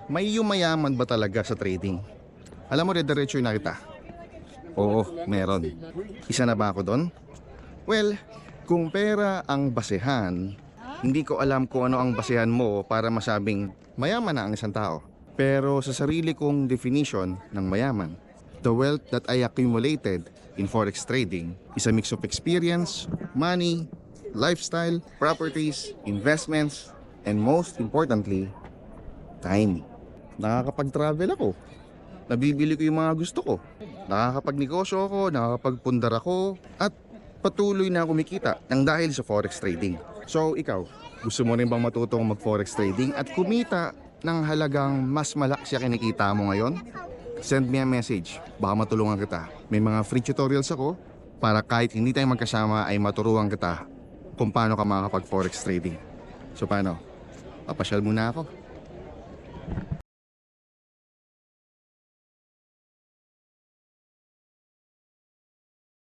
May yumayaman ba talaga sa trading? Alam mo, rediretso na kita. Oo, meron. Isa na ba ako doon? Well, kung pera ang basehan, hindi ko alam kung ano ang basehan mo para masabing mayaman na ang isang tao. Pero sa sarili kong definition ng mayaman, the wealth that I accumulated in forex trading is a mix of experience, money, lifestyle, properties, investments, and most importantly, time. Nakakapag-travel ako. Nabibili ko yung mga gusto ko. Nakakapagnegosyo ako, nakakapagpundar ako, at patuloy na kumikita nang dahil sa forex trading. So ikaw, gusto mo rin bang matutong mag-forex trading at kumita ng halagang mas malaki siya kinikita mo ngayon? Send me a message, baka matulungan kita. May mga free tutorials ako para kahit hindi tayo magkasama ay maturuan kita kung paano ka makakapag-forex trading. So paano? Papasyal muna ako.